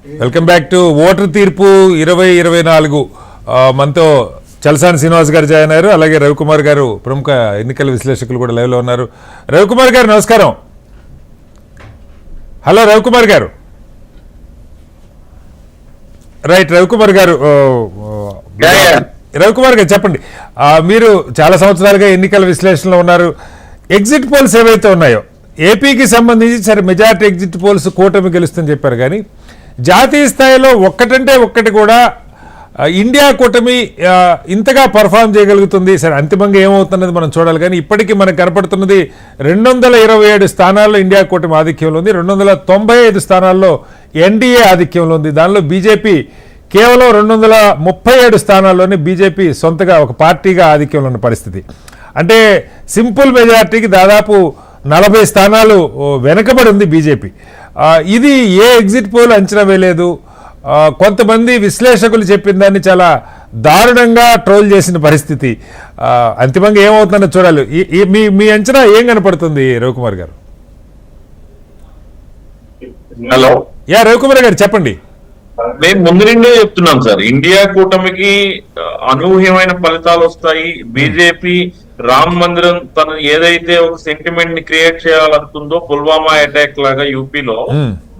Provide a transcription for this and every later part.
Welcome back to voter తీర్పు 2024. మనతో చలసాని శ్రీనివాస్ గారు జాయిన్ అయ్యారు. అలాగే రవికుమార్ గారు, ప్రముఖ ఎన్నికల విశ్లేషకులు కూడా లైవ్లో ఉన్నారు. రవికుమార్ గారు నమస్కారం. హలో రవికుమార్ గారు. రైట్, రవికుమార్ గారు చెప్పండి. మీరు చాలా సంవత్సరాలుగా ఎన్నికల విశ్లేషణలో ఉన్నారు. ఎగ్జిట్ పోల్స్ ఏవైతే ఉన్నాయో ఏపీకి సంబంధించి సరే మెజారిటీ ఎగ్జిట్ పోల్స్ కూటమి గెలుస్తుందని చెప్పారు, కానీ జాతీయ స్థాయిలో ఒక్కటంటే ఒక్కటి కూడా ఇండియా కూటమి ఇంతగా పర్ఫామ్ చేయగలుగుతుంది. సరే అంతిమంగా ఏమవుతున్నది మనం చూడాలి, కానీ ఇప్పటికీ మనకు కనపడుతున్నది 227 స్థానాల్లో ఇండియా కూటమి ఆధిక్యంలో ఉంది, 295 స్థానాల్లో ఎన్డీఏ ఆధిక్యంలో ఉంది. దానిలో బీజేపీ కేవలం 237 స్థానాల్లోనే బీజేపీ సొంతగా ఒక పార్టీగా ఆధిక్యంలో ఉన్న పరిస్థితి. అంటే సింపుల్ మెజారిటీకి దాదాపు 40 స్థానాలు వెనకబడి ఉంది బీజేపీ. ఇది ఏ ఎగ్జిట్ పోల్ అంచనా వేయలేదు. కొంతమంది విశ్లేషకులు చెప్పిన దాన్ని చాలా దారుణంగా ట్రోల్ చేసిన పరిస్థితి. అంతిమంగా ఏమవుతుందో చూడాలి. మీ అంచనా ఏం కనపడుతుంది రవికుమార్ గారు? హలో, రవికుమార్ గారు చెప్పండి. మేము ముందు నుండే చెప్తున్నాం సార్, ఇండియా కూటమికి అనూహ్యమైన ఫలితాలు వస్తాయి. బీజేపీ రామ్ మందిరం తన ఏదైతే ఒక సెంటిమెంట్ ని క్రియేట్ చేయాలనుకుందో, పుల్వామా అటాక్ లాగా యూపీలో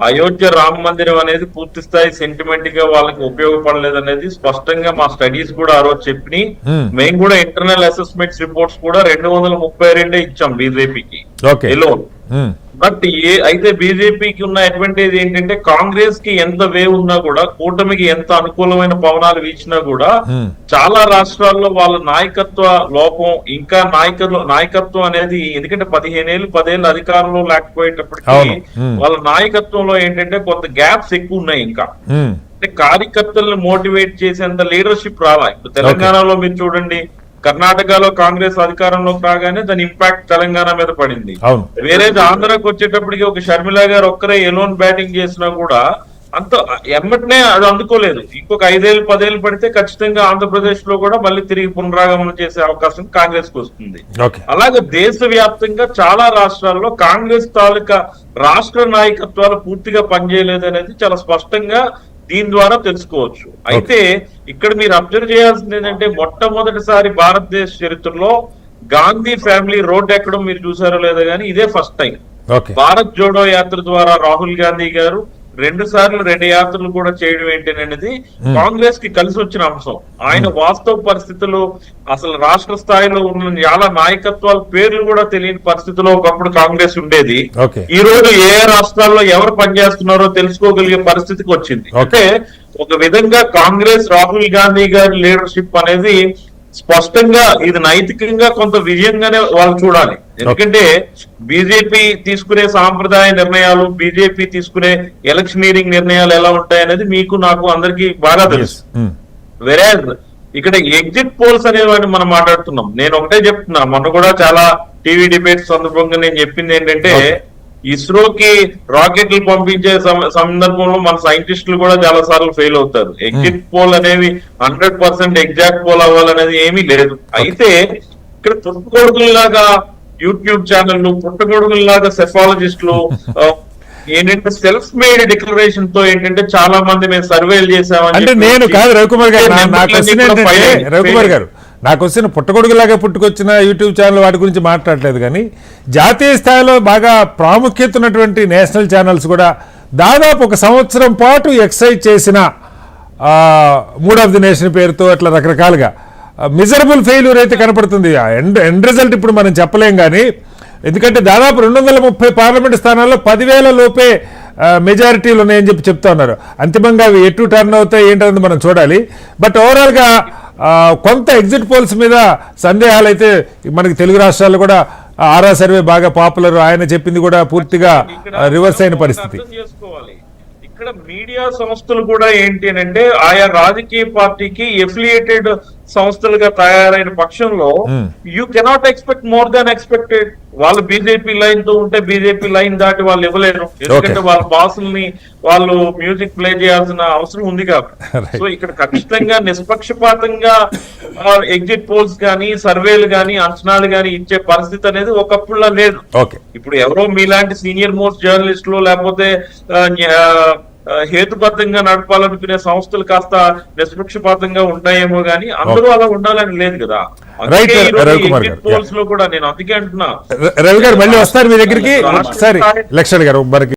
అయోధ్య రామ మందిరం అనేది పూర్తి స్థాయి సెంటిమెంట్ గా వాళ్ళకి ఉపయోగపడలేదు అనేది స్పష్టంగా మా స్టడీస్ కూడా ఆ రోజు చెప్పి, మేము కూడా ఇంటర్నల్ అసెస్మెంట్స్ రిపోర్ట్స్ కూడా 232 ఇచ్చాం బీజేపీకి ఎలోన్. బట్ అయితే బీజేపీకి ఉన్న అడ్వాంటేజ్ ఏంటంటే, కాంగ్రెస్ కి ఎంత వేవ్ ఉన్నా కూడా, కూటమికి ఎంత అనుకూలమైన పవనాలు వీచినా కూడా చాలా రాష్ట్రాల్లో వాళ్ళ నాయకత్వ లోపం, ఇంకా నాయకత్వం అనేది, ఎందుకంటే 10 ఏళ్ళు అధికారంలో లేకపోయేటప్పటికీ వాళ్ళ నాయకత్వంలో ఏంటంటే కొంత గ్యాప్స్ ఎక్కువ ఉన్నాయి. ఇంకా అంటే కార్యకర్తలను మోటివేట్ చేసేంత లీడర్షిప్ రాలా. ఇప్పుడు తెలంగాణలో మీరు చూడండి, కర్ణాటకలో కాంగ్రెస్ అధికారంలోకి రాగానే దాని ఇంపాక్ట్ తెలంగాణ మీద పడింది. వేరే ఆంధ్రాకి వచ్చేటప్పటికి ఒక షర్మిల గారు ఒక్కరే ఎలోన్ బ్యాటింగ్ చేసినా కూడా అంత ఎమ్మటనే అది అందుకోలేదు. ఇంకొక 5-10 ఏళ్ళు పడితే ఖచ్చితంగా ఆంధ్రప్రదేశ్ లో కూడా మళ్ళీ తిరిగి పునరాగమనం చేసే అవకాశం కాంగ్రెస్ కు వస్తుంది. అలాగే దేశవ్యాప్తంగా చాలా రాష్ట్రాల్లో కాంగ్రెస్ తాలూకా రాష్ట్ర నాయకత్వాలు పూర్తిగా పనిచేయలేదు అనేది చాలా స్పష్టంగా దీని ద్వారా తెలుసుకోవచ్చు. అయితే ఇక్కడ మీరు అబ్జర్వ్ చేయాల్సింది ఏంటంటే, మొట్టమొదటిసారి భారతదేశ చరిత్రలో గాంధీ ఫ్యామిలీ రోడ్ ఎక్కడం మీరు చూసారో లేదో కానీ ఇదే ఫస్ట్ టైం. భారత్ జోడో యాత్ర ద్వారా రాహుల్ గాంధీ గారు 2 సార్లు 2 యాత్రలు కూడా చేయడం ఏంటనేది కాంగ్రెస్ కి కలిసి వచ్చిన అంశం. ఆయన వాస్తవ పరిస్థితులు, అసలు రాష్ట్ర స్థాయిలో ఉన్న చాలా నాయకత్వాల పేర్లు కూడా తెలియని పరిస్థితిలో ఒకప్పుడు కాంగ్రెస్ ఉండేది. ఈ రోజు ఏ రాష్ట్రాల్లో ఎవరు పనిచేస్తున్నారో తెలుసుకోగలిగే పరిస్థితికి వచ్చింది. అంటే ఒక విధంగా కాంగ్రెస్ రాహుల్ గాంధీ గారి లీడర్షిప్ అనేది స్పష్టంగా ఇది నైతికంగా కొంత విజయంగానే వాళ్ళు చూడాలి. ఎందుకంటే బీజేపీ తీసుకునే సాంప్రదాయ నిర్ణయాలు, బీజేపీ తీసుకునే ఎలక్షనీరింగ్ నిర్ణయాలు ఎలా ఉంటాయనేది మీకు నాకు అందరికీ బాగా తెలుసు. వేరే ఇక్కడ ఎగ్జిట్ పోల్స్ అనేవాడిని మనం మాట్లాడుతున్నాం. నేను ఒకటే చెప్తున్నా, మొన్న కూడా చాలా టీవీ డిబేట్స్ సందర్భంగా నేను చెప్పింది ఏంటంటే, ఇస్రోకి రాకెట్లు పంపించే సందర్భంలో మన సైంటిస్టులు కూడా చాలా సార్లు ఫెయిల్ అవుతారు. ఎగ్జిట్ పోల్ అనేవి 100% ఎగ్జాక్ట్ పోల్ అవ్వాలనేది ఏమీ లేదు. అయితే ఇక్కడ పుట్టగొడుగుల్లాగా యూట్యూబ్ ఛానళ్ళు, పుట్టగొడుగుల్లాగా సెఫాలజిస్టులు ఏంటంటే సెల్ఫ్ మేడ్ డిక్లరేషన్ తో ఏంటంటే చాలా మంది మేము సర్వేలు చేసామని. అంటే నేను కాదు రవికుమార్ గారు, రవికుమార్ గారు నాకు వచ్చిన పుట్టగొడుగులాగా పుట్టుకొచ్చిన యూట్యూబ్ ఛానల్ వాటి గురించి మాట్లాడలేదు, కానీ జాతీయ స్థాయిలో బాగా ప్రాముఖ్యత ఉన్నటువంటి నేషనల్ ఛానల్స్ కూడా దాదాపు 1 సంవత్సరం పాటు ఎక్సైజ్ చేసిన మూడ్ ఆఫ్ ది నేషన్ పేరుతో అట్లా రకరకాలుగా మిజరబుల్ ఫెయిల్యూర్ అయితే కనపడుతుంది. ఎండ్ రిజల్ట్ ఇప్పుడు మనం చెప్పలేం, కానీ ఎందుకంటే దాదాపు 230 పార్లమెంట్ స్థానాల్లో 10,000 లోపే మెజారిటీలు ఉన్నాయని చెప్తా ఉన్నారు. అంతిమంగా అవి ఎటు టర్న్ అవుతాయి ఏంటనేది మనం చూడాలి. బట్ ఓవరాల్గా కొంత ఎగ్జిట్ పోల్స్ మీద సందేహాలు అయితే మనకి తెలుగు రాష్ట్రాల్లో కూడా ఆరా సర్వే బాగా పాపులర్, ఆయన చెప్పింది కూడా పూర్తిగా రివర్స్ అయిన పరిస్థితి. ఇక్కడ మీడియా సంస్థలు కూడా ఏంటి అంటే, ఆయా రాజకీయ పార్టీకి ఎఫిలియేటెడ్ సంస్థలుగా తయారైన పక్షంలో you cannot expect more than expected. వాళ్ళు బీజేపీ లైన్ తో ఉంటే బీజేపీ లైన్ దాటి వాళ్ళు ఇవ్వలేరు, ఎందుకంటే వాళ్ళ బాసుల్ని వాళ్ళు మ్యూజిక్ ప్లే చేయాల్సిన అవసరం ఉంది కాబట్టి. సో ఇక్కడ ఖచ్చితంగా నిష్పక్షపాతంగా ఎగ్జిట్ పోల్స్ గానీ, సర్వేలు గానీ, అంచనాలు గానీ ఇచ్చే పరిస్థితి అనేది ఒకప్పుడులా లేదు. ఇప్పుడు ఎవరో మీలాంటి సీనియర్ మోస్ట్ జర్నలిస్టులు లేకపోతే హేతుబద్ధంగా నడపాలనుకునే సంస్థలు కాస్త నిష్పక్షపాతంగా ఉంటాయేమో గానీ అందరూ అలా ఉండాలని లేదు కదా. Right, రవికుమార్ గారు. పోల్స్ లో కూడా నేను అందుకే అంటున్నా. రవి గారు మళ్ళీ వస్తారు మీ దగ్గరికి. సరే లక్ష్మణ్ గారు మనకి